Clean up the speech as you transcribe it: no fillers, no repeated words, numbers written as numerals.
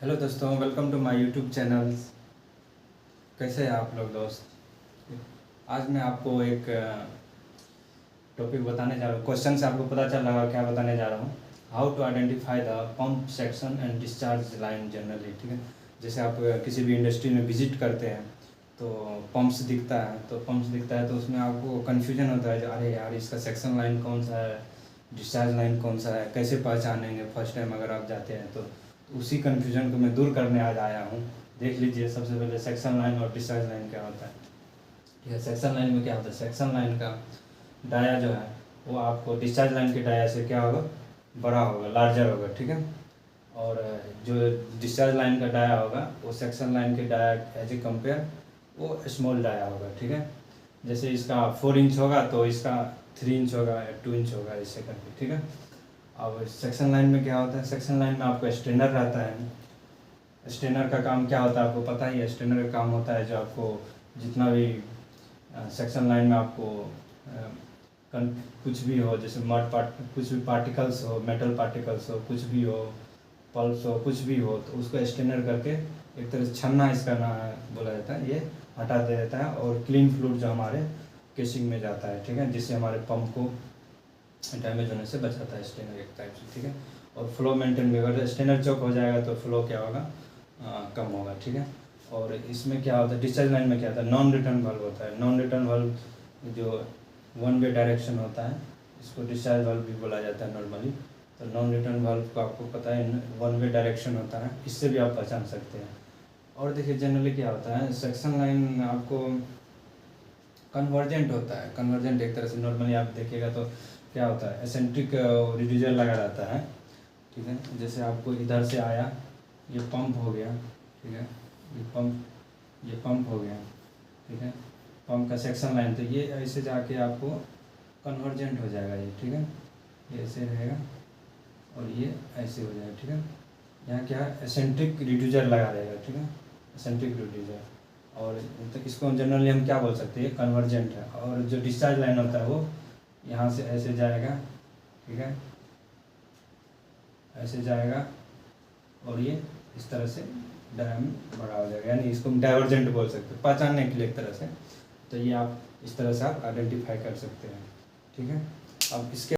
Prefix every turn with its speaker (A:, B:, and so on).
A: Hello दोस्तों, welcome to my YouTube channel. कैसे हैं आप लोग दोस्त? आज मैं आपको एक टॉपिक बताने जा रहा हूँ। क्वेश्चन से आपको पता चल रहा है क्या बताने जा रहा हूँ। How to identify the pump section and discharge line generally. ठीक है, जैसे आप किसी भी इंडस्ट्री में विजिट करते हैं तो पंप्स दिखता है तो उसमें आपको कन्फ्यूजन होता है, अरे यार इसका सेक्शन लाइन कौन सा है, डिस्चार्ज लाइन कौन सा है, कैसे पहचानेंगे फर्स्ट टाइम अगर आप जाते हैं तो उसी कन्फ्यूजन को मैं दूर करने आज आया हूँ। देख लीजिए, सबसे पहले सेक्शन लाइन और डिस्चार्ज लाइन क्या होता है। ठीक है, सेक्शन लाइन में क्या होता है, सेक्शन लाइन का डाया जो है वो आपको डिस्चार्ज लाइन के डाया से क्या होगा, बड़ा होगा, लार्जर होगा। ठीक है, और जो डिस्चार्ज लाइन का डाया होगा वो सेक्शन लाइन के डाया एज ए कंपेयर वो स्मॉल डाया होगा। ठीक है, जैसे इसका 4 इंच होगा तो इसका 3 इंच होगा या 2 इंच होगा, इससे करके। ठीक है, अब सेक्शन लाइन में क्या होता है, सेक्शन लाइन में आपको स्ट्रेनर रहता है। स्ट्रेनर का काम क्या होता है आपको पता ही है। स्ट्रेनर का काम होता है जो आपको जितना भी सेक्शन लाइन में आपको कुछ भी हो, जैसे कुछ भी पार्टिकल्स हो, मेटल पार्टिकल्स हो, कुछ भी हो, पल्स हो, कुछ भी हो, तो उसको स्ट्रेनर करके एक तरह से छन्ना इसका ना बोला जाता है, ये हटा दे देता है और क्लीन फ्लूइड जो हमारे केसिंग में जाता है। ठीक है, जिससे हमारे पंप को डैमेज होने से बचाता है स्टेनर एक टाइप से। ठीक है, और फ्लो मेंटेन भी, अगर स्टेनर चौक हो जाएगा तो फ्लो क्या होगा, कम होगा। ठीक है, और इसमें क्या होता है, डिस्चार्ज लाइन में क्या होता है, नॉन रिटर्न वाल्व होता है। नॉन रिटर्न वाल्व जो वन वे डायरेक्शन होता है, इसको डिस्चार्ज वाल्व भी बोला जाता है नॉर्मली। तो नॉन रिटर्न वाल्व को आपको पता है वन वे डायरेक्शन होता है, इससे भी आप पहचान सकते हैं। और देखिए जनरली क्या होता है, सेक्शन लाइन आपको कन्वर्जेंट होता है। कन्वर्जेंट एक तरह से नॉर्मली आप देखिएगा तो क्या होता है, एसेंट्रिक रिड्यूसर लगा रहता है। ठीक है, जैसे आपको इधर से आया, ये पंप हो गया। ठीक है, ये पंप हो गया। ठीक है, पंप का सेक्शन लाइन, तो ये ऐसे जाके आपको कन्वर्जेंट हो जाएगा ये। ठीक है, ये ऐसे रहेगा और ये ऐसे हो जाएगा। ठीक है, यहाँ क्या है, एसेंट्रिक रिड्यूसर लगा रहेगा। ठीक है, एसेंट्रिक रिड्यूसर, और तो इसको जनरली हम क्या बोल सकते हैं, कन्वर्जेंट है। और जो डिस्चार्ज लाइन होता है वो यहाँ से ऐसे जाएगा। ठीक है, ऐसे जाएगा और ये इस तरह से डायम बड़ा हो जाएगा, यानी इसको हम डाइवर्जेंट बोल सकते हैं पहचानने के लिए एक तरह से। तो ये आप इस तरह से आप आइडेंटिफाई कर सकते हैं। ठीक है, अब इसके